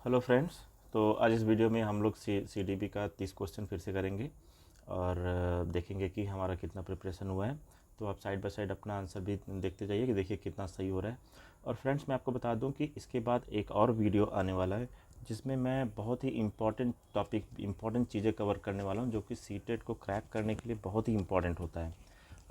Hello friends. तो आज इस वीडियो में हम लोग CDP का 30 क्वेश्चन फिर से करेंगे और देखेंगे कि हमारा कितना प्रिपरेशन हुआ है। तो आप साइड बाय साइड अपना आंसर भी देखते जाइए कि देखिए कितना सही हो रहा है। और फ्रेंड्स, मैं आपको बता दूं कि इसके बाद एक और वीडियो आने वाला है जिसमें मैं बहुत ही इम्पॉर्टेंट टॉपिक, इम्पॉर्टेंट चीज़ें कवर करने वाला हूं जो कि सीटेट को क्रैक करने के लिए बहुत ही इम्पॉर्टेंट होता है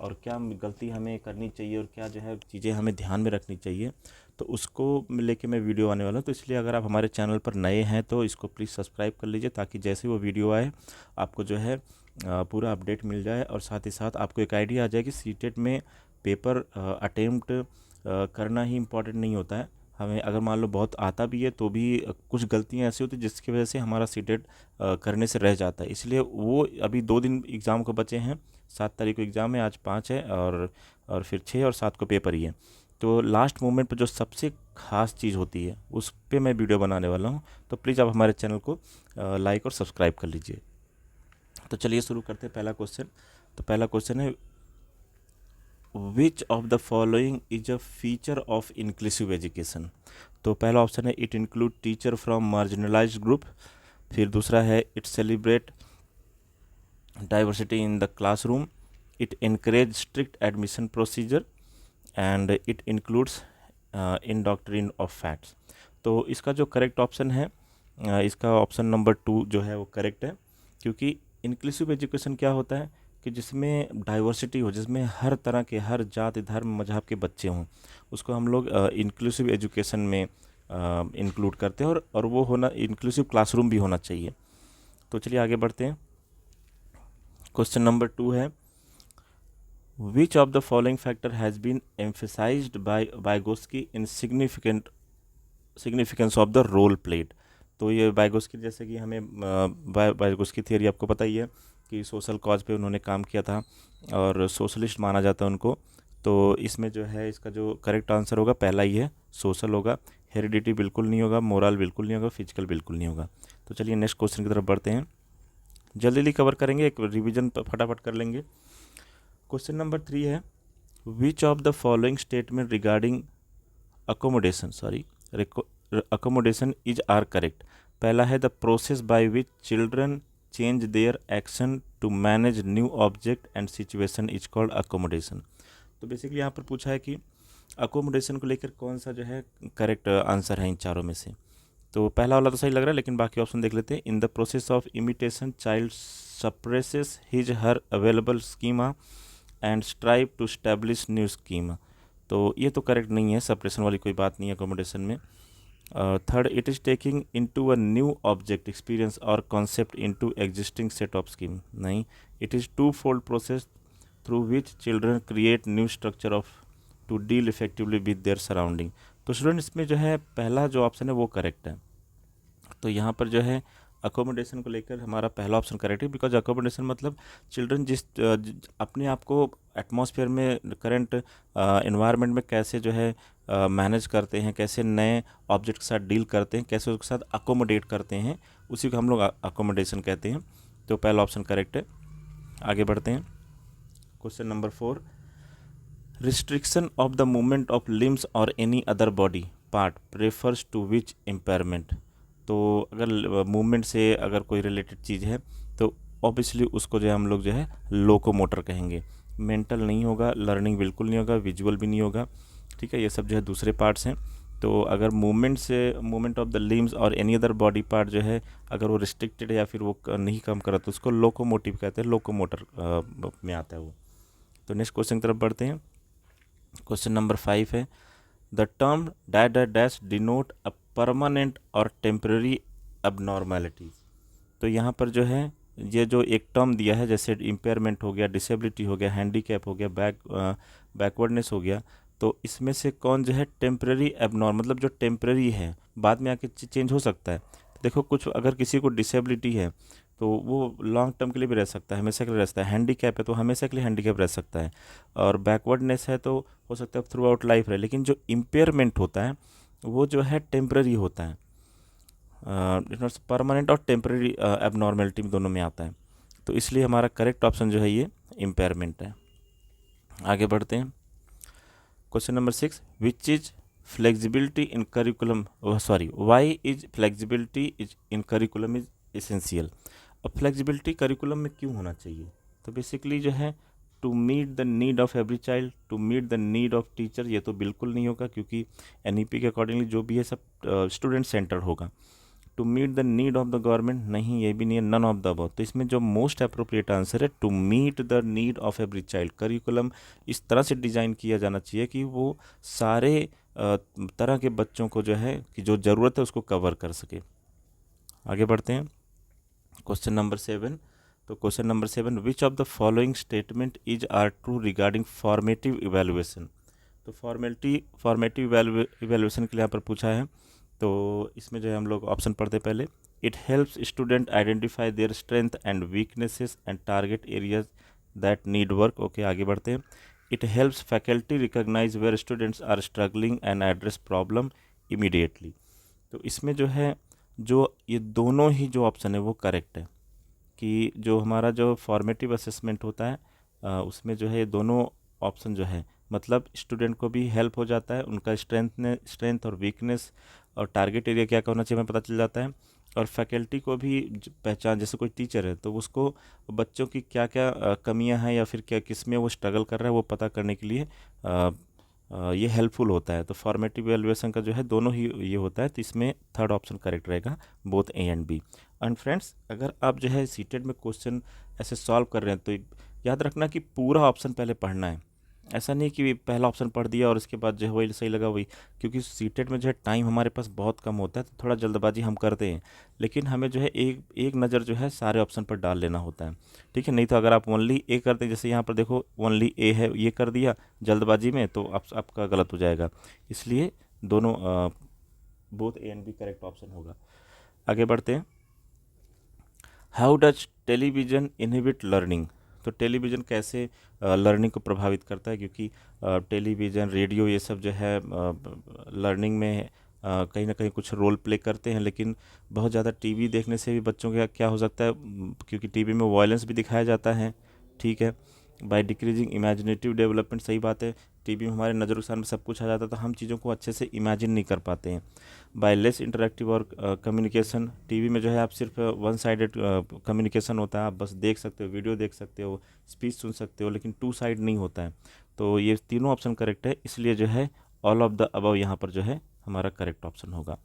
और क्या गलती हमें करनी चाहिए और क्या जो है चीज़ें हमें ध्यान में रखनी चाहिए। तो उसको लेके मैं वीडियो आने वाला हूँ। तो इसलिए अगर आप हमारे चैनल पर नए हैं तो इसको प्लीज़ सब्सक्राइब कर लीजिए ताकि जैसे वो वीडियो आए आपको जो है पूरा अपडेट मिल जाए और साथ ही साथ आपको एक आइडिया आ जाए कि सीटेट में पेपर अटेम्प्ट करना ही इम्पोर्टेंट नहीं होता है। हमें अगर मान लो बहुत आता भी है तो भी कुछ गलतियाँ ऐसी होती हैं जिसकी वजह से हमारा सीटेट करने से रह जाता है। इसलिए वो अभी 2 दिन एग्ज़ाम को बचे हैं। 7 तारीख को एग्ज़ाम है, आज 5 है और फिर 6 और 7 को पेपर ही है। तो लास्ट मोमेंट पर जो सबसे ख़ास चीज़ होती है उस पे मैं वीडियो बनाने वाला हूँ। तो प्लीज़ आप हमारे चैनल को लाइक और सब्सक्राइब कर लीजिए। तो चलिए शुरू करते हैं पहला क्वेश्चन। तो पहला क्वेश्चन है, which of the following is a feature of inclusive education. तो पहला ऑप्शन है it include teacher from marginalised group. फिर दूसरा है it celebrate diversity in the classroom, it encourage strict admission procedure and it includes in doctrine of facts. तो इसका जो correct option है इसका ऑप्शन नंबर 2 जो है वो करेक्ट है, क्योंकि इंक्लूसिव एजुकेशन क्या होता है कि जिसमें डाइवर्सिटी हो, जिसमें हर तरह के, हर जाति धर्म मजहब के बच्चे हों, उसको हम लोग इंक्लूसिव एजुकेशन में इंक्लूड करते हैं और वो होना, इंक्लूसिव क्लासरूम भी होना चाहिए। तो चलिए आगे बढ़ते हैं। क्वेश्चन नंबर 2 है, Which of the following factor has been emphasized by Vygotsky in significance of the role played। तो ये वाइगोस्की, जैसे कि हमें वाइगोस्की थियरी आपको पता ही है कि सोशल कॉज पे उन्होंने काम किया था और सोशलिस्ट माना जाता है उनको। तो इसमें जो है इसका जो करेक्ट आंसर होगा पहला ही है, सोशल होगा। हेरिडिटी बिल्कुल नहीं होगा, मोरल बिल्कुल नहीं होगा, फिजिकल बिल्कुल नहीं होगा। तो चलिए नेक्स्ट क्वेश्चन की तरफ बढ़ते हैं। जल्दी जल्दी कवर करेंगे, एक रिविजन फटाफट कर लेंगे। क्वेश्चन नंबर 3 है, which of the following statement regarding accommodation is are correct. पहला है the process by which children change their action to manage new object and situation is called accommodation. तो basically यहाँ पर पूछा है कि अकोमोडेशन को लेकर कौन सा जो है करेक्ट आंसर है इन चारों में से। तो पहला वाला तो सही लग रहा है, लेकिन बाकी ऑप्शन देख लेते हैं। In the process of imitation child suppresses his her available schema and strive to establish new schema. तो ये तो करेक्ट नहीं है, सप्रेशन वाली कोई बात नहीं है अकोमोडेशन में। Third, it is taking into a new object experience और concept into existing set of scheme, नहीं। It is two fold process through which children create new structure of to deal effectively with their surrounding. तो student, इसमें जो है पहला जो option है वो करेक्ट है। तो यहाँ पर जो है अकोमोडेशन को लेकर हमारा पहला ऑप्शन करेक्ट है, बिकॉज अकोमोडेशन मतलब चिल्ड्रन अपने आप को एटमॉस्फेयर में, करंट इन्वायरमेंट में कैसे जो है मैनेज करते हैं, कैसे नए ऑब्जेक्ट के साथ डील करते हैं, कैसे उसके साथ अकोमोडेट करते हैं, उसी को हम लोग अकोमोडेशन कहते हैं। तो पहला ऑप्शन करेक्ट है। आगे बढ़ते हैं। Question number 4, restriction of the movement of limbs और any other body part refers to which impairment. तो अगर मूवमेंट से अगर कोई रिलेटेड चीज़ है तो ऑब्वियसली उसको जो है हम लोग जो है लोकोमोटर कहेंगे। मेंटल नहीं होगा, लर्निंग बिल्कुल नहीं होगा, विजुअल भी नहीं होगा, ठीक है। ये सब जो है दूसरे पार्ट्स हैं। तो अगर मूवमेंट से, मूवमेंट ऑफ द लिम्स और एनी अदर बॉडी पार्ट जो है अगर वो रिस्ट्रिक्टेड या फिर वो नहीं काम कर रहा तो उसको लोकोमोटिव कहते हैं, लोकोमोटर में आता है वो। तो नेक्स्ट क्वेश्चन की तरफ बढ़ते हैं। क्वेश्चन नंबर 5 है, the term dash dash dash denote a permanent और टेम्पररी abnormalities। तो यहाँ पर जो है ये जो एक टर्म दिया है, जैसे इम्पेयरमेंट हो गया, डिसेबिलिटी हो गया, हैंडीकैप हो गया, बैकवर्डनेस हो गया, तो इसमें से कौन जो है टेम्पररी एबनॉर्मल, मतलब जो टेम्पररी है बाद में आके चेंज हो सकता है। तो देखो, कुछ अगर किसी को डिसेबिलिटी है तो वो लॉन्ग टर्म के लिए भी रह सकता है, हमेशा के लिए रह सकता है। हैंडीकैप है तो हमेशा के लिए हैंडीकैप रह सकता है। और बैकवर्डनेस है तो हो सकता है थ्रू आउट लाइफ रहे। लेकिन जो इम्पेयरमेंट होता है वो जो है टेम्पररी होता है। परमानेंट और टेम्पररी एबनॉर्मेलिटी दोनों में आता है। तो इसलिए हमारा करेक्ट ऑप्शन जो है ये इम्पेयरमेंट है। आगे बढ़ते हैं। Question number 6, which is flexibility in curriculum, why is flexibility is in curriculum is essential? अब फ्लेक्सिबिलिटी करिकुलम में क्यों होना चाहिए? तो बेसिकली जो है to meet the need of every child, to meet the need of teacher, ये तो बिल्कुल नहीं होगा क्योंकि एनईपी के अकॉर्डिंगली जो भी है सब स्टूडेंट सेंटर होगा। To meet the need of the government, नहीं ये भी नहीं है, नन ऑफ द अबव। तो इसमें जो मोस्ट अप्रोप्रिएट आंसर है to meet the need of every child. Curriculum इस तरह से डिज़ाइन किया जाना चाहिए कि वो सारे तरह के बच्चों को जो है कि जो ज़रूरत है उसको कवर कर सके। आगे बढ़ते हैं क्वेश्चन नंबर 7। तो question number 7, which of the following statement is are true regarding formative evaluation? तो फॉर्मेटिव इवेल्युएशन के लिए यहाँ पर पूछा है। तो इसमें जो है हम लोग ऑप्शन पढ़ते पहले। It helps student identify their strength and weaknesses and target areas that need work. Okay, आगे बढ़ते हैं। It helps faculty recognise where students are struggling and address problem immediately. तो इसमें जो है जो ये दोनों ही जो ऑप्शन है वो करेक्ट है कि जो हमारा जो फॉर्मेटिव असेसमेंट होता है उसमें जो है ये दोनों ऑप्शन जो है मतलब स्टूडेंट को भी हेल्प हो जाता है, उनका स्ट्रेंथ और वीकनेस और टारगेट एरिया क्या होना चाहिए हमें पता चल जाता है, और फैकल्टी को भी पहचान, जैसे कोई टीचर है तो उसको बच्चों की क्या क्या कमियां हैं या फिर क्या किस में वो स्ट्रगल कर रहा है वो पता करने के लिए ये हेल्पफुल होता है। तो फॉर्मेटिव एवेल्युएशन का जो है दोनों ही ये होता है। तो इसमें थर्ड ऑप्शन करेक्ट रहेगा, both A and B. And friends, अगर आप जो है सीटेट में क्वेश्चन ऐसे सॉल्व कर रहे हैं तो याद रखना कि पूरा ऑप्शन पहले पढ़ना है। ऐसा नहीं कि पहला ऑप्शन पढ़ दिया और उसके बाद जो है वही सही लगा वही, क्योंकि सीटेट में जो है टाइम हमारे पास बहुत कम होता है तो थोड़ा जल्दबाजी हम करते हैं, लेकिन हमें जो है एक एक नज़र जो है सारे ऑप्शन पर डाल लेना होता है। ठीक है, नहीं तो अगर आप ओनली ए करते हैं, जैसे यहाँ पर देखो ओनली ए है, ये कर दिया जल्दबाजी में तो आपका गलत हो जाएगा। इसलिए दोनों both A and B correct option होगा। आगे बढ़ते हैं। How does television inhibit learning? तो टेलीविज़न कैसे लर्निंग को प्रभावित करता है, क्योंकि टेलीविज़न रेडियो ये सब जो है लर्निंग में कहीं ना कहीं कुछ रोल प्ले करते हैं, लेकिन बहुत ज़्यादा टीवी देखने से भी बच्चों का क्या हो सकता है, क्योंकि टीवी में वायलेंस भी दिखाया जाता है। ठीक है, बाय डिक्रीजिंग इमेजिनेटिव डेवलपमेंट, सही बात है, टीवी में हमारे नज़र सामने सब कुछ आ जाता है तो हम चीज़ों को अच्छे से इमेजिन नहीं कर पाते हैं। बाय लेस इंटरेक्टिव और कम्युनिकेशन, टीवी में जो है आप सिर्फ वन साइडेड कम्युनिकेशन होता है, आप बस देख सकते हो, वीडियो देख सकते हो, स्पीच सुन सकते हो, लेकिन टू साइड नहीं होता है। तो ये तीनों ऑप्शन करेक्ट है, इसलिए जो है ऑल ऑफ द अबव यहाँ पर जो है हमारा करेक्ट ऑप्शन होगा।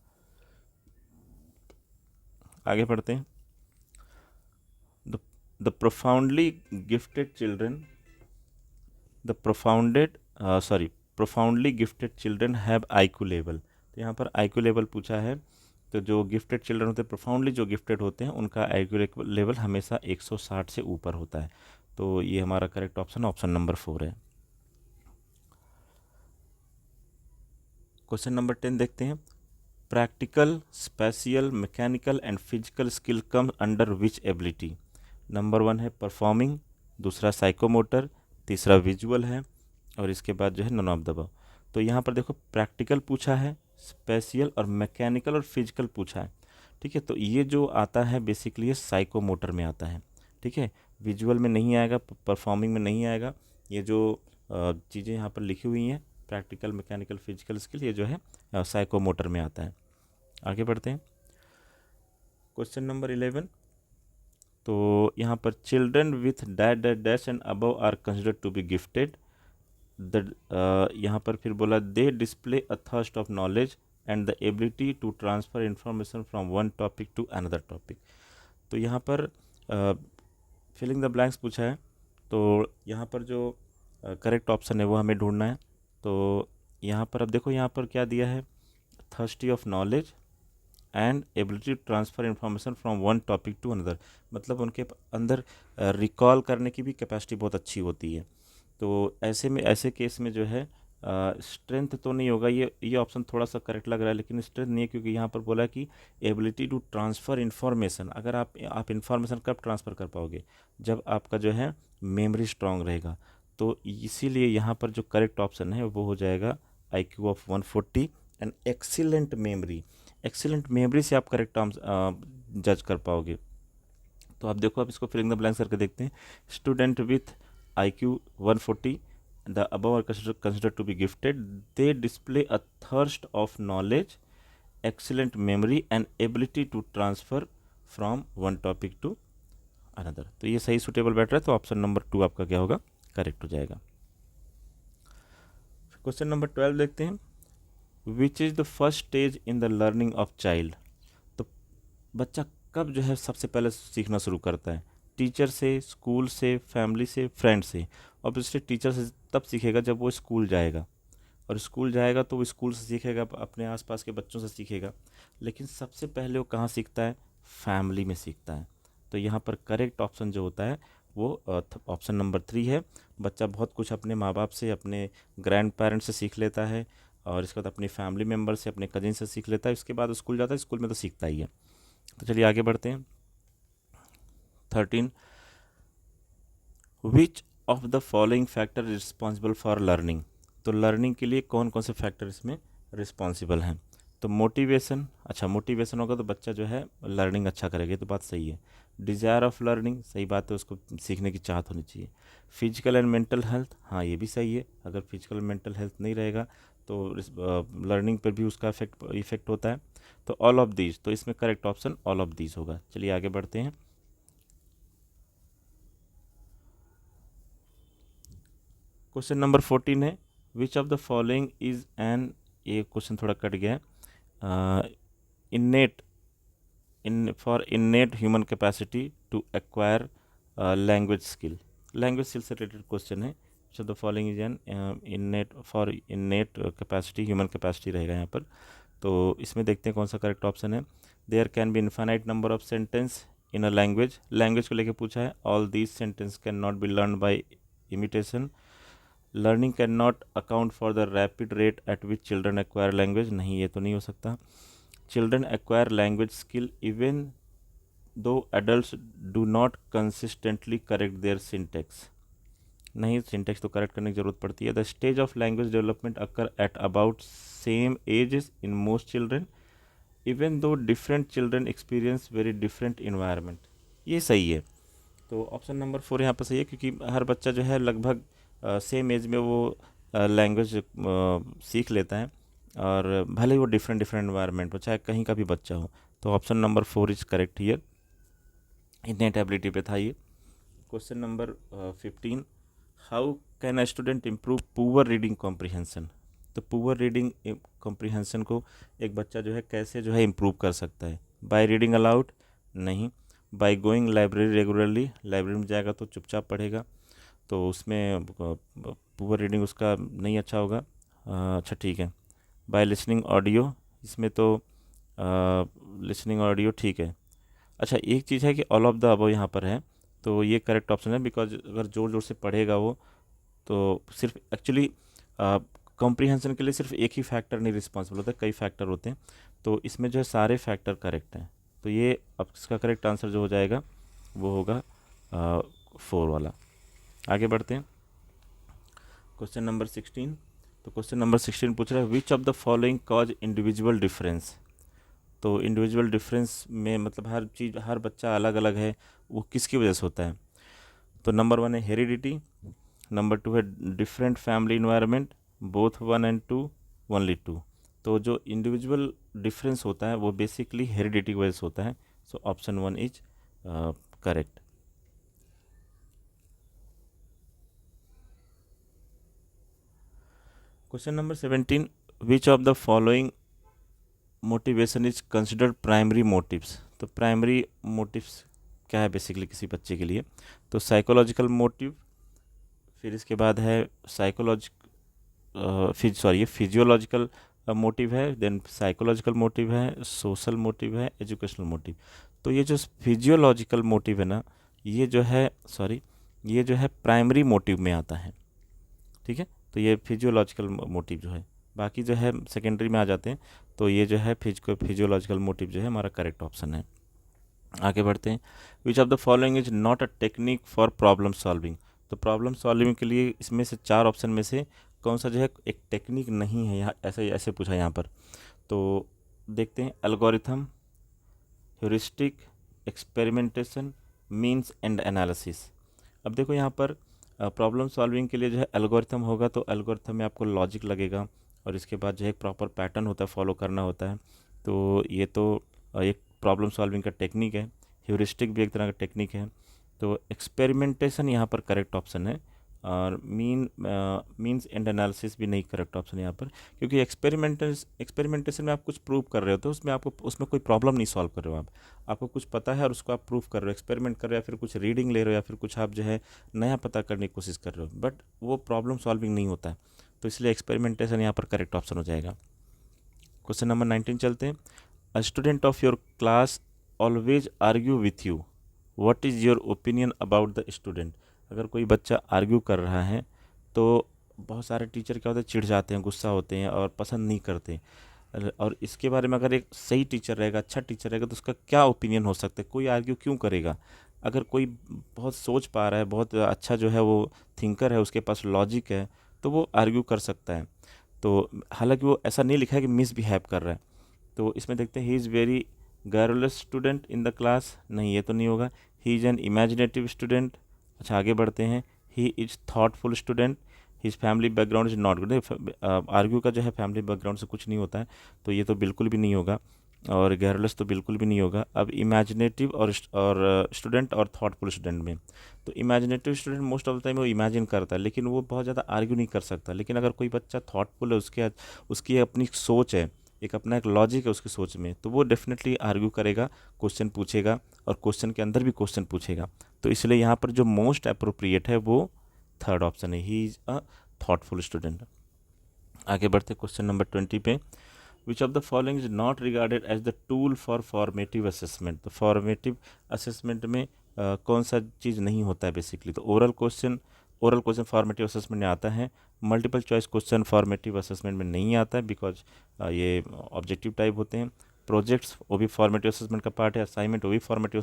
आगे बढ़ते हैं। The profoundly gifted children the profoundly gifted children have IQ level. तो यहाँ पर आईक्यू लेवल पूछा है। तो जो गिफ्टेड चिल्ड्रन होते हैं, प्रोफाउंडली जो गिफ्टेड होते हैं, उनका आईक्यू लेवल हमेशा 160 से ऊपर होता है। तो ये हमारा करेक्ट ऑप्शन ऑप्शन नंबर 4 है। क्वेश्चन नंबर 10 देखते हैं। Practical, spatial, mechanical and physical skill come under which ability? Number 1 है परफॉर्मिंग, दूसरा साइकोमोटर, तीसरा विजुअल है, और इसके बाद जो है नॉन ऑफ द अबव। तो यहाँ पर देखो प्रैक्टिकल पूछा है, स्पेशियल और मैकेनिकल और फिजिकल पूछा है। ठीक है, तो ये जो आता है बेसिकली ये साइकोमोटर में आता है। ठीक है, विजुअल में नहीं आएगा, परफॉर्मिंग में नहीं आएगा। ये जो चीज़ें यहाँ पर लिखी हुई हैं प्रैक्टिकल, मैकेनिकल, फिजिकल स्किल, ये जो है साइकोमोटर में आता है। आगे बढ़ते हैं। Question number 11। तो यहाँ पर children with dash and above are considered to be gifted. यहाँ पर फिर बोला they display a thirst of knowledge and the ability to transfer information from one topic to another topic. तो यहाँ पर फिलिंग द ब्लैंक्स पूछा है। तो यहाँ पर जो करेक्ट ऑप्शन है वो हमें ढूंढना है। तो यहाँ पर अब देखो यहाँ पर क्या दिया है, thirsty of knowledge and ability to transfer information from one topic to another, मतलब उनके अंदर रिकॉल करने की भी कैपेसिटी बहुत अच्छी होती है। तो ऐसे केस में जो है स्ट्रेंथ तो नहीं होगा, ये ऑप्शन थोड़ा सा करेक्ट लग रहा है, लेकिन स्ट्रेंथ नहीं है, क्योंकि यहाँ पर बोला कि एबिलिटी टू ट्रांसफ़र इन्फॉर्मेशन। अगर आप इन्फॉर्मेशन कब ट्रांसफ़र कर पाओगे, जब आपका जो है मेमोरी स्ट्रांग रहेगा। तो इसीलिए यहाँ पर जो करेक्ट ऑप्शन है वो हो जाएगा IQ of 140 and excellent memory. Excellent memory से आप करेक्ट जज कर पाओगे। तो आप देखो, आप इसको फिलिंग द ब्लैंक्स करके देखते हैं। Student with IQ 140 the above are considered to be gifted. They display a thirst of knowledge, excellent memory and ability to transfer from one topic to another. तो ये सही सुटेबल बैठ रहा है, तो ऑप्शन नंबर 2 आपका क्या होगा, करेक्ट हो जाएगा. क्वेश्चन नंबर 12 देखते हैं. Which is the first stage in the learning of child. तो बच्चा कब जो है सबसे पहले सीखना शुरू करता है, टीचर से, स्कूल से, फैमिली से, फ्रेंड से. ऑब्वियसली टीचर से तब सीखेगा जब वो स्कूल जाएगा, और स्कूल जाएगा तो वो स्कूल से सीखेगा, अपने आसपास के बच्चों से सीखेगा. लेकिन सबसे पहले वो कहाँ सीखता है, फैमिली में सीखता है. तो यहाँ पर करेक्ट ऑप्शन जो होता है वो ऑप्शन नंबर 3 है. बच्चा बहुत कुछ अपने माँ बाप से, अपने ग्रैंड पेरेंट्स से सीख लेता है, और इसके बाद अपनी फैमिली मेम्बर से, अपने कजिन से सीख लेता है. इसके बाद स्कूल जाता है, स्कूल में तो सीखता ही है. तो चलिए आगे बढ़ते हैं. 13. विच of the following factor is responsible for learning. तो लर्निंग के लिए कौन कौन से फैक्टर इसमें रिस्पॉन्सिबल हैं. तो मोटिवेशन, अच्छा मोटिवेशन होगा तो बच्चा जो है लर्निंग अच्छा करेगा, ये तो बात सही है. डिज़ायर ऑफ लर्निंग, सही बात है, उसको सीखने की चाहत होनी चाहिए. फिजिकल एंड मेंटल हेल्थ, हाँ ये भी सही है. अगर फिजिकल मेंटल हेल्थ नहीं रहेगा तो लर्निंग पर भी उसका इफेक्ट होता है. तो ऑल ऑफ दीज, तो इसमें correct option all of these होगा. चलिए आगे बढ़ते हैं. क्वेश्चन नंबर 14 है. Which of the following is an, ये क्वेश्चन थोड़ा कट गया है. Innate innate human capacity to acquire language skill. Language skill से रिलेटेड क्वेश्चन है. Which of the following is an innate capacity, human capacity रहेगा यहाँ पर. तो इसमें देखते हैं कौन सा करेक्ट ऑप्शन है. There can be infinite number of sentence in a language. Language को लेकर पूछा है. All these sentence can not be learn by imitation. Learning can not account for the rapid rate at which children acquire language. नहीं, ये तो नहीं हो सकता. Children acquire language skill even though adult do not consistently correct their syntax. नहीं, syntax तो correct करने की जरूरत पड़ती है. The stage of language development occur at about same as in most children even though different children experience very different environment. ये सही है. तो ऑप्शन नंबर 4 यहाँ पर सही है, क्योंकि हर बच्चा जो है लगभग सेम एज में वो लैंग्वेज सीख लेता है, और भले ही वो डिफरेंट डिफरेंट इन्वायरमेंट हो, चाहे कहीं का भी बच्चा हो. तो option number 4 is correct here. इनेट ability पे था ये. Question number 15. How can a student improve poor reading comprehension. तो पुअर रीडिंग कॉम्प्रिहेंशन को एक बच्चा जो है कैसे जो है इम्प्रूव कर सकता है. बाय रीडिंग अलाउड, नहीं. By going library regularly, library में जाएगा तो चुपचाप पढ़ेगा, तो उसमें पुअर रीडिंग उसका नहीं अच्छा होगा. अच्छा ठीक है. बाय लिसनिंग ऑडियो, इसमें तो लिसनिंग ऑडियो ठीक है. अच्छा एक चीज़ है कि ऑल ऑफ द अबव यहाँ पर है, तो ये करेक्ट ऑप्शन है. बिकॉज अगर ज़ोर ज़ोर से पढ़ेगा वो, तो सिर्फ एक्चुअली कॉम्प्रिहेंशन के लिए सिर्फ एक ही फैक्टर नहीं रिस्पॉन्सिबल होता है, कई फैक्टर होते हैं. तो इसमें जो है सारे फैक्टर करेक्ट हैं. तो ये अब इसका करेक्ट आंसर जो हो जाएगा वो होगा 4 वाला. आगे बढ़ते हैं. Question number 16. तो क्वेश्चन नंबर 16 पूछ रहा है which of the following cause individual difference. तो इंडिविजुअल डिफरेंस में मतलब हर चीज़, हर बच्चा अलग अलग है, वो किसकी वजह से होता है. तो नंबर 1 है हेरिडिटी, नंबर 2 है different family environment, both 1 and 2, only 2. तो जो इंडिविजुअल डिफरेंस होता है वो बेसिकली हेरिडिटी की वजह से होता है. So option 1 is correct. Question number 17. Which of the following motivation is considered primary motives. तो प्राइमरी मोटिव्स क्या है बेसिकली किसी बच्चे के लिए. तो साइकोलॉजिकल मोटिव, फिर इसके बाद है ये फिजियोलॉजिकल मोटिव है, देन साइकोलॉजिकल मोटिव है, सोशल मोटिव है, एजुकेशनल मोटिव. तो ये जो फिजियोलॉजिकल मोटिव है ना, ये जो है प्राइमरी मोटिव में आता है. ठीक है. तो ये फिजियोलॉजिकल मोटिव जो है, बाकी जो है सेकेंडरी में आ जाते हैं. तो ये जो है फिजियोलॉजिकल मोटिव जो है हमारा करेक्ट ऑप्शन है. आगे बढ़ते हैं. विच of the following is not a technique for problem solving. तो प्रॉब्लम सॉल्विंग के लिए इसमें से 4 ऑप्शन में से कौन सा जो है एक टेक्निक नहीं है, यहाँ ऐसे ऐसे पूछा यहाँ पर. तो देखते हैं. Algorithm, heuristic, experimentation, means and analysis. अब देखो यहाँ पर प्रॉब्लम सॉल्विंग के लिए जो है एल्गोरिथम होगा, तो एल्गोरिथम में आपको लॉजिक लगेगा और इसके बाद जो है एक प्रॉपर पैटर्न होता है, फॉलो करना होता है। तो ये तो एक प्रॉब्लम सॉल्विंग का टेक्निक है। ह्यूरिस्टिक भी एक तरह का टेक्निक है। तो एक्सपेरिमेंटेशन यहाँ पर करेक्ट ऑप्शन है, और मीन्स एंड एनालिसिस भी नहीं करेक्ट ऑप्शन यहाँ पर, क्योंकि एक्सपेरिमेंटेशन में आप कुछ प्रूव कर रहे हो, तो उसमें कोई प्रॉब्लम नहीं सॉल्व कर रहे हो आप। आपको कुछ पता है और उसको आप प्रूव कर रहे हो, एक्सपेरिमेंट कर रहे हो, या फिर कुछ रीडिंग ले रहे हो, या फिर कुछ आप जो है नया पता करने की कोशिश कर रहे हो, बट वो प्रॉब्लम सॉल्विंग नहीं होता है। तो इसलिए एक्सपेरिमेंटेशन यहाँ पर करेक्ट ऑप्शन हो जाएगा। क्वेश्चन नंबर 19 चलते हैं। A student of your class always argue with you, what is your opinion about the student. अगर कोई बच्चा आर्ग्यू कर रहा है तो बहुत सारे टीचर क्या होते हैं, चिढ़ जाते हैं, गुस्सा होते हैं और पसंद नहीं करते। और इसके बारे में अगर एक सही टीचर रहेगा, अच्छा टीचर रहेगा, तो उसका क्या ओपिनियन हो सकता है, कोई आर्ग्यू क्यों करेगा। अगर कोई बहुत सोच पा रहा है, बहुत अच्छा जो है वो थिंकर है, उसके पास लॉजिक है, तो वो आर्ग्यू कर सकता है। तो हालांकि वो ऐसा नहीं लिखा है कि मिसबिहेव कर रहा है। तो इसमें देखते हैं, he is very careless student in the class, नहीं ये तो नहीं होगा। He is an imaginative student. अच्छा आगे बढ़ते हैं। He is thoughtful student. His family background is not good. Argue का जो है फैमिली बैकग्राउंड से कुछ नहीं होता है, तो ये तो बिल्कुल भी नहीं होगा। और गेयरलेस तो बिल्कुल भी नहीं होगा। अब इमेजिनेटिव और स्टूडेंट और थॉटफुल स्टूडेंट में, तो imaginative student most of the time वो इमेजिन करता है, लेकिन वो बहुत ज़्यादा आर्ग्यू नहीं कर सकता। लेकिन अगर कोई बच्चा थॉटफुल है, उसकी अपनी सोच है, एक लॉजिक है उसकी सोच में, तो वो डेफिनेटली आर्ग्यू करेगा, क्वेश्चन पूछेगा, और क्वेश्चन के अंदर भी क्वेश्चन पूछेगा। तो इसलिए यहाँ पर जो मोस्ट अप्रोप्रिएट है वो थर्ड ऑप्शन है, he is a thoughtful student. आगे बढ़ते क्वेश्चन नंबर 20 पे। Which of the following is not regarded as the tool for formative assessment. तो फॉर्मेटिव असेसमेंट में कौन सा चीज़ नहीं होता है बेसिकली। तो ओरल क्वेश्चन फॉर्मेटिव असेसमेंट में आता है। Multiple choice question formative assessment में नहीं आता है, बिकॉज ये ऑब्जेक्टिव टाइप होते हैं। प्रोजेक्ट्स वो भी फॉर्मेटिव असेसमेंट का पार्ट है, असाइनमेंट वो भी फॉर्मेटिव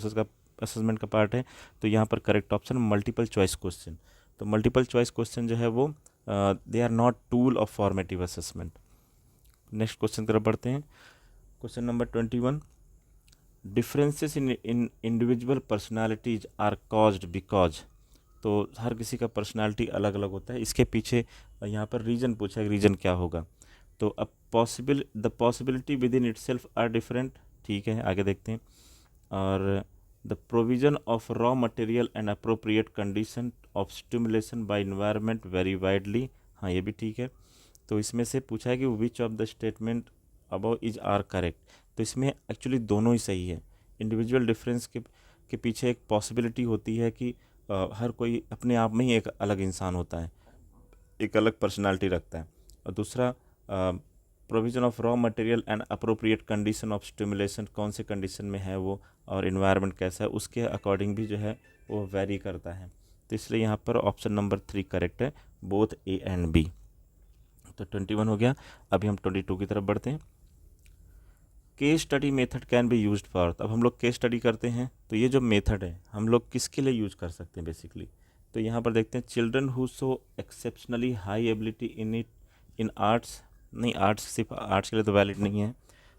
असेसमेंट का पार्ट है। तो यहाँ पर correct option multiple choice question. तो मल्टीपल चॉइस क्वेश्चन जो है वो they are not tool of formative assessment. Next question की तरफ बढ़ते हैं। Question number 21। Differences in individual personalities are caused because. तो हर किसी का पर्सनालिटी अलग अलग होता है, इसके पीछे यहाँ पर रीज़न पूछा है, रीज़न क्या होगा। तो अब the possibility within itself are different, ठीक है आगे देखते हैं। और the provision of raw material and appropriate condition of stimulation by environment very widely, हाँ ये भी ठीक है। तो इसमें से पूछा है कि which of the statement above is are correct. तो इसमें एक्चुअली दोनों ही सही है। इंडिविजुअल डिफरेंस के पीछे एक पॉसिबिलिटी होती है कि हर कोई अपने आप में ही एक अलग इंसान होता है, एक अलग पर्सनालिटी रखता है। और दूसरा provision of raw material and appropriate condition of stimulation, कौन से कंडीशन में है वो, और इन्वायरमेंट कैसा है, उसके अकॉर्डिंग भी जो है वो वेरी करता है। तो इसलिए यहाँ पर ऑप्शन नंबर 3 करेक्ट है, बोथ ए एंड बी। तो 21 हो गया। अभी हम 22 की तरफ बढ़ते हैं। Case study method can be used for. अब हम लोग केस स्टडी करते हैं, तो ये जो मेथड है हम लोग किसके लिए यूज कर सकते हैं बेसिकली। तो यहाँ पर देखते हैं, children who show exceptionally high ability in arts, नहीं आर्ट्स सिर्फ आर्ट्स के लिए तो वैलिड नहीं है।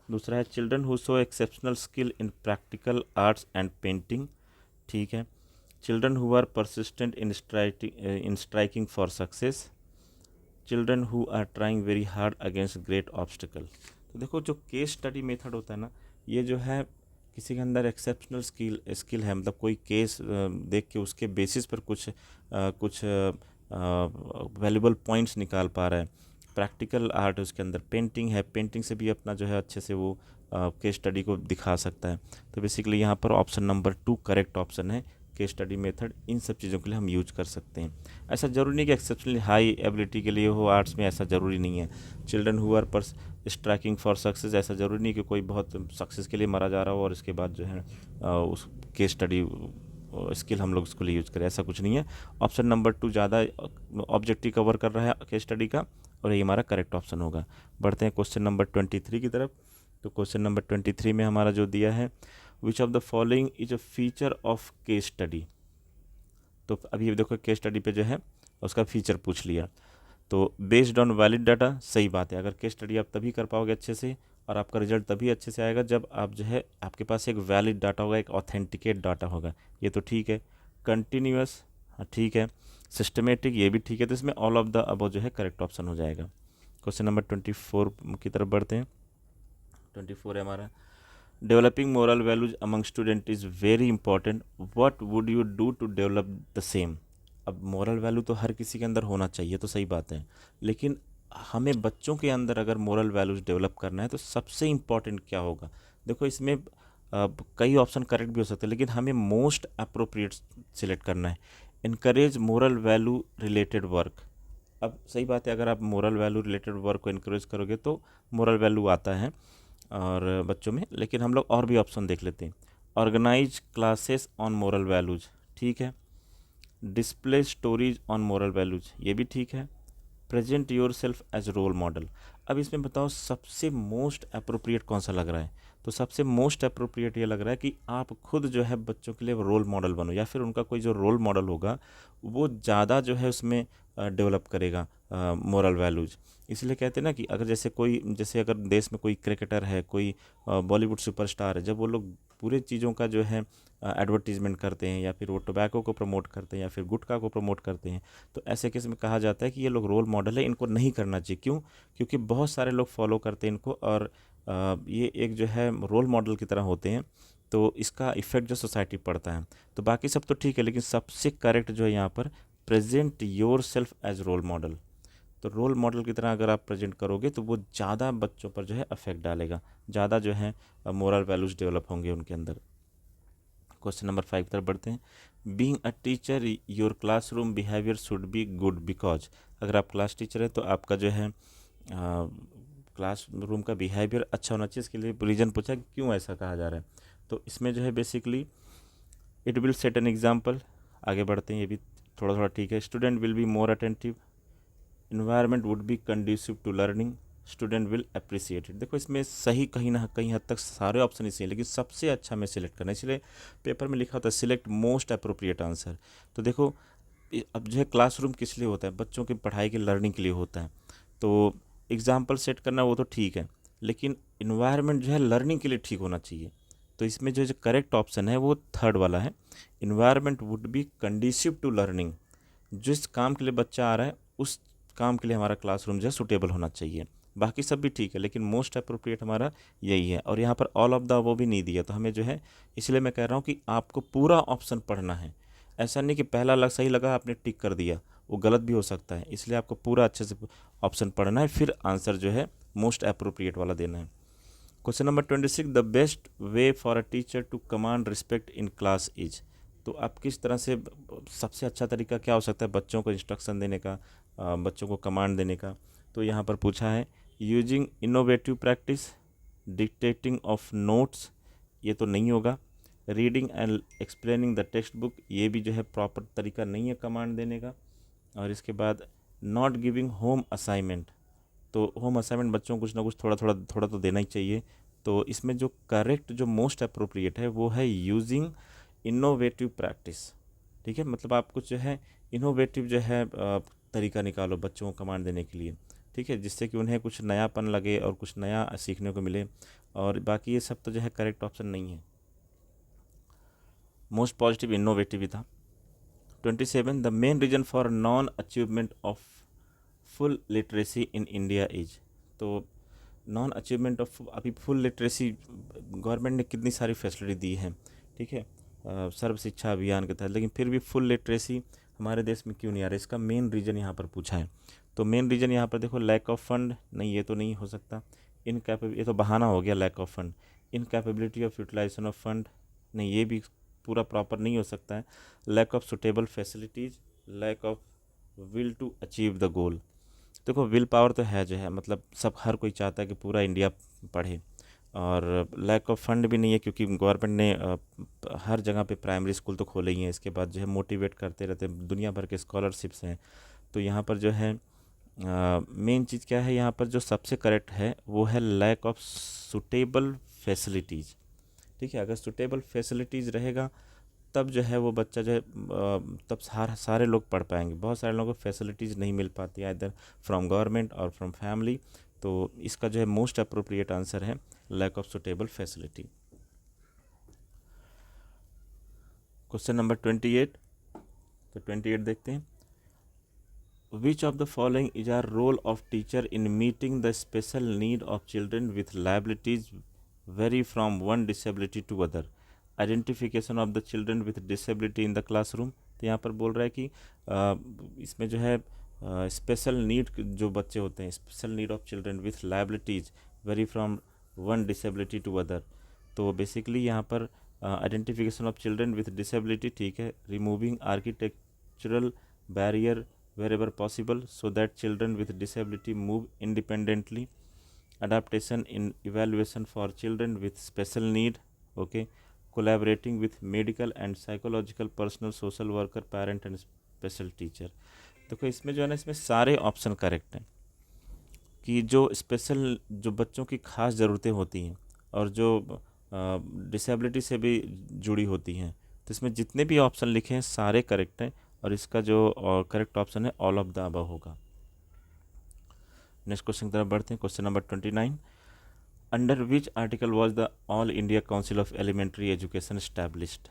दूसरा है children who show exceptional skill in practical arts and painting, ठीक है। Children who are persistent in striking for success. Children who are trying very hard against great obstacle. तो देखो जो केस स्टडी मेथड होता है ना, ये जो है किसी के अंदर एक्सेप्शनल स्किल है, मतलब कोई केस देख के उसके बेसिस पर कुछ वैल्यूबल पॉइंट्स निकाल पा रहा है। प्रैक्टिकल आर्ट उसके अंदर, पेंटिंग है, पेंटिंग से भी अपना जो है अच्छे से वो केस स्टडी को दिखा सकता है। तो बेसिकली यहाँ पर ऑप्शन नंबर 2 करेक्ट ऑप्शन है। केस स्टडी मेथड इन सब चीज़ों के लिए हम यूज कर सकते हैं। ऐसा ज़रूरी नहीं कि एक्सेप्शनली हाई एबिलिटी के लिए हो आर्ट्स में, ऐसा ज़रूरी नहीं है। चिल्ड्रन हु आर पर स्ट्राइकिंग फॉर सक्सेस, ऐसा ज़रूरी नहीं कि कोई बहुत सक्सेस के लिए मारा जा रहा हो और इसके बाद जो है उस केस स्टडी स्किल हम लोग उसको लिए यूज़ करें, ऐसा कुछ नहीं है। ऑप्शन नंबर 2 ज़्यादा ऑब्जेक्टिव कवर कर रहा है केस स्टडी का, और ये हमारा करेक्ट ऑप्शन होगा। बढ़ते हैं क्वेश्चन नंबर 23 की तरफ। तो क्वेश्चन नंबर 23 में हमारा जो दिया है, which of the following is a feature of case study. तो अभी ये देखो केस स्टडी पे जो है उसका फीचर पूछ लिया। तो बेस्ड ऑन वैलिड डाटा, सही बात है। अगर केस स्टडी आप तभी कर पाओगे अच्छे से, और आपका रिजल्ट तभी अच्छे से आएगा जब आप जो है आपके पास एक वैलिड डाटा होगा, एक ऑथेंटिकेट डाटा होगा, ये तो ठीक है। कंटिन्यूअस, हाँ ठीक है। सिस्टमेटिक ये भी ठीक है, तो इसमें ऑल ऑफ द अबव जो है करेक्ट ऑप्शन हो जाएगा। क्वेश्चन नंबर 24 की तरफ बढ़ते हैं। 24 है हमारा, developing moral values among student is very important, what would you do to develop the same. अब मोरल वैल्यू तो हर किसी के अंदर होना चाहिए, तो सही बात है, लेकिन हमें बच्चों के अंदर अगर मोरल वैल्यूज डेवलप करना है तो सबसे इम्पॉर्टेंट क्या होगा। देखो इसमें कई ऑप्शन करेक्ट भी हो सकते हैं, लेकिन हमें मोस्ट अप्रोप्रिएट सिलेक्ट करना है। Encourage moral value related work. अब सही बात है, अगर आप मोरल वैल्यू रिलेटेड वर्क को इनक्रेज करोगे तो मोरल वैल्यू आता है और बच्चों में, लेकिन हम लोग और भी ऑप्शन देख लेते हैं। Organise classes on moral values, ठीक है। Display stories on moral values, ये भी ठीक है। Present yourself as role model. अब इसमें बताओ सबसे मोस्ट अप्रोप्रिएट कौन सा लग रहा है। तो सबसे मोस्ट अप्रोप्रिएट ये लग रहा है कि आप खुद जो है बच्चों के लिए रोल मॉडल बनो, या फिर उनका कोई जो रोल मॉडल होगा वो ज़्यादा जो है उसमें डेवलप करेगा मोरल वैल्यूज। इसलिए कहते हैं ना कि अगर जैसे अगर देश में कोई क्रिकेटर है, कोई बॉलीवुड सुपरस्टार है, जब वो लोग पूरे चीज़ों का जो है एडवर्टीजमेंट करते हैं, या फिर वो टोबैको को प्रमोट करते हैं, या फिर गुटखा को प्रमोट करते हैं, तो ऐसे केस में कहा जाता है कि ये लोग रोल मॉडल है, इनको नहीं करना चाहिए। क्यों? क्योंकि बहुत सारे लोग फॉलो करते हैं इनको, और ये एक जो है रोल मॉडल की तरह होते हैं, तो इसका इफ़ेक्ट जो सोसाइटी पड़ता है। तो बाकी सब तो ठीक है, लेकिन सबसे करेक्ट जो है यहाँ पर, present yourself as role model. तो रोल मॉडल की तरह अगर आप प्रेजेंट करोगे तो वो ज़्यादा बच्चों पर जो है अफेक्ट डालेगा, ज़्यादा जो है मोरल वैल्यूज़ डेवलप होंगे उनके अंदर। क्वेश्चन नंबर 5 तरफ बढ़ते हैं। Being a teacher your classroom behaviour should be good because. अगर आप क्लास टीचर है तो आपका जो है क्लास रूम का बिहेवियर अच्छा होना चाहिए। इसके लिए रीज़न पूछा कि क्यों ऐसा कहा जा रहा है। तो इसमें जो है basically it will set an example. आगे बढ़ते हैं, ये भी थोड़ा थोड़ा ठीक है। Student will be more attentive, environment would be conducive to learning, student will appreciate it. देखो इसमें सही कहीं ना कहीं हद तक सारे ऑप्शन ही सही है, लेकिन सबसे अच्छा मैं सिलेक्ट करना, इसलिए पेपर में लिखा होता है सिलेक्ट मोस्ट अप्रोप्रिएट आंसर। तो देखो अब जो है क्लासरूम किस लिए होता है, बच्चों की पढ़ाई की लर्निंग के लिए होता है। तो एग्जाम्पल सेट करना वो तो ठीक है, लेकिन इन्वायरमेंट जो है लर्निंग के लिए ठीक होना चाहिए। तो इसमें जो करेक्ट ऑप्शन है वो थर्ड वाला है, environment would be conducive to learning. जिस काम के लिए बच्चा आ रहा है उस काम के लिए हमारा क्लासरूम जो है सुटेबल होना चाहिए। बाकी सब भी ठीक है, लेकिन मोस्ट अप्रोप्रिएट हमारा यही है। और यहाँ पर ऑल ऑफ द वो भी नहीं दिया, तो हमें जो है, इसलिए मैं कह रहा हूँ कि आपको पूरा ऑप्शन पढ़ना है। ऐसा नहीं कि पहला अलग सही लगा आपने टिक कर दिया, वो गलत भी हो सकता है। इसलिए आपको पूरा अच्छे से ऑप्शन पढ़ना है, फिर आंसर जो है मोस्ट अप्रोप्रिएट वाला देना है। Question number 26, the best way for a teacher to command respect in class is. तो आप किस तरह से, सबसे अच्छा तरीका क्या हो सकता है बच्चों को इंस्ट्रक्शन देने का, बच्चों को कमांड देने का। तो यहाँ पर पूछा है using innovative practice, dictating of notes, ये तो नहीं होगा। Reading and explaining the text book, ये भी जो है प्रॉपर तरीका नहीं है कमांड देने का। और इसके बाद नॉट गिविंग होम असाइनमेंट, तो होम असाइनमेंट बच्चों को कुछ ना कुछ थोड़ा तो देना ही चाहिए। तो इसमें जो करेक्ट जो मोस्ट अप्रोप्रिएट है वो है यूजिंग इनोवेटिव प्रैक्टिस। ठीक है, मतलब आप कुछ जो है इनोवेटिव जो है तरीका निकालो बच्चों को कमांड देने के लिए, ठीक है, जिससे कि उन्हें कुछ नयापन लगे और कुछ नया सीखने को मिले। और बाकी ये सब तो जो है करेक्ट ऑप्शन नहीं है, मोस्ट पॉजिटिव इनोवेटिव ही था। 27, the main reason for non achievement of full literacy in India is. तो नॉन अचीवमेंट ऑफ, अभी फुल लिटरेसी गवर्नमेंट ने कितनी सारी फैसिलिटी दी है, ठीक है, सर्व शिक्षा अभियान के तहत, लेकिन फिर भी फुल लिटरेसी हमारे देश में क्यों नहीं आ रहा है, इसका मेन रीज़न यहाँ पर पूछा है। तो मेन रीज़न यहाँ पर देखो लैक ऑफ फंड, नहीं ये तो नहीं हो सकता। ये तो बहाना हो गया lack of fund. Incapability of utilisation of fund, नहीं ये भी पूरा प्रॉपर नहीं हो सकता है। Lack of suitable facilities, lack of will to achieve the goal. देखो विल पावर तो है जो है, मतलब सब हर कोई चाहता है कि पूरा इंडिया पढ़े। और लैक ऑफ फंड भी नहीं है, क्योंकि गवर्नमेंट ने हर जगह पे प्राइमरी स्कूल तो खोले ही हैं। इसके बाद जो है मोटिवेट करते रहते हैं, दुनिया भर के स्कॉलरशिप्स हैं। तो यहाँ पर जो है मेन चीज़ क्या है, यहाँ पर जो सबसे करेक्ट है वो है लैक ऑफ सुटेबल फैसिलिटीज़। ठीक है, अगर सुटेबल फैसिलिटीज़ रहेगा तब जो है वो बच्चा जो है तब सारे लोग पढ़ पाएंगे। बहुत सारे लोगों को फैसिलिटीज़ नहीं मिल पाती है इधर फ्रॉम गवर्नमेंट और फ्रॉम फैमिली। तो इसका जो है मोस्ट अप्रोप्रिएट आंसर है lack of suitable facility. Question number 28, तो 28 देखते हैं। Which of the following is a role of teacher in meeting the special need of children with liabilities vary from one disability to other? Identification of the children with disability in the classroom. तो यहाँ पर बोल रहा है कि इसमें जो है स्पेशल नीड जो बच्चे होते हैं, special need of children with liabilities vary from one disability to other. तो बेसिकली यहाँ पर identification of children with disability, ठीक है, removing architectural barrier wherever possible so that children with disability move independently, adaptation in evaluation for children with special need, okay, collaborating with medical and psychological personnel, social worker, parent and special teacher। देखो इसमें जो है ना, इसमें सारे option correct हैं कि जो स्पेशल जो बच्चों की खास ज़रूरतें होती हैं और जो डिसेबिलिटी से भी जुड़ी होती हैं, तो इसमें जितने भी ऑप्शन लिखे हैं सारे करेक्ट हैं और इसका जो करेक्ट ऑप्शन है ऑल ऑफ द अबव होगा। नेक्स्ट क्वेश्चन की तरफ बढ़ते हैं। Question number 29, under which article was the All India Council of Elementary Education established?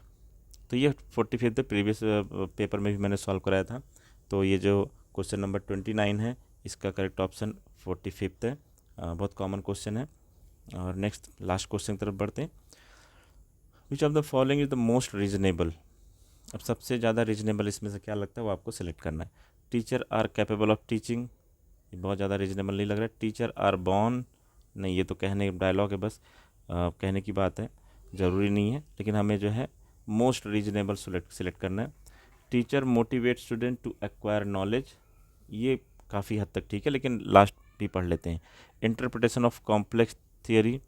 तो ये 45 प्रीवियस पेपर में भी मैंने सॉल्व कराया था। तो ये जो क्वेश्चन नंबर 29 है इसका करेक्ट ऑप्शन 45 है। बहुत कॉमन क्वेश्चन है। और नेक्स्ट लास्ट क्वेश्चन की तरफ बढ़ते हैं। विच of the following is the most reasonable? अब सबसे ज़्यादा रीजनेबल इसमें से क्या लगता है वो आपको सिलेक्ट करना है। Teacher are capable of teaching, बहुत ज़्यादा रीजनेबल नहीं लग रहा है। टीचर आर बॉर्न, नहीं, ये तो कहने डायलॉग है, बस कहने की बात है, ज़रूरी नहीं है, लेकिन हमें जो है मोस्ट रीजनेबल सिलेक्ट करना है। Teacher motivate student to acquire knowledge, ये काफ़ी हद तक ठीक है, लेकिन लास्ट भी पढ़ लेते हैं। Interpretation of complex theory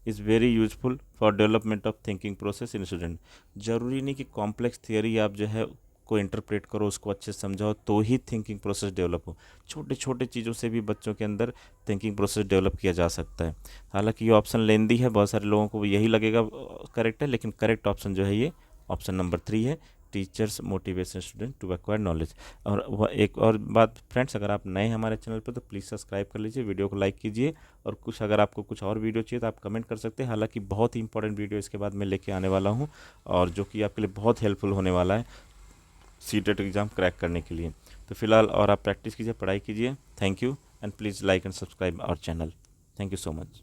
is very useful for development of thinking process in student. ज़रूरी नहीं कि कॉम्प्लेक्स थियरी आप जो है को इंटरप्रेट करो, उसको अच्छे से समझाओ तो ही थिंकिंग प्रोसेस डेवलप हो। छोटे छोटे चीज़ों से भी बच्चों के अंदर थिंकिंग प्रोसेस डेवलप किया जा सकता है। हालांकि ये ऑप्शन लेंदी है, बहुत सारे लोगों को यही लगेगा करेक्ट है, लेकिन करेक्ट ऑप्शन जो है ये ऑप्शन नंबर 3 है, teachers motivation student to acquire knowledge. और वह एक और बात फ्रेंड्स, अगर आप नए हमारे चैनल पर तो प्लीज़ सब्सक्राइब कर लीजिए, वीडियो को लाइक कीजिए, और कुछ अगर आपको कुछ और वीडियो चाहिए तो आप कमेंट कर सकते हैं। हालांकि बहुत ही इंपॉर्टेंट वीडियो इसके बाद मैं लेके आने वाला हूँ और जो कि आपके लिए बहुत हेल्पफुल होने वाला है सीटेट एग्ज़ाम क्रैक करने के लिए। तो फिलहाल और आप प्रैक्टिस कीजिए, पढ़ाई कीजिए। Thank you and please like and subscribe our channel. Thank you so much.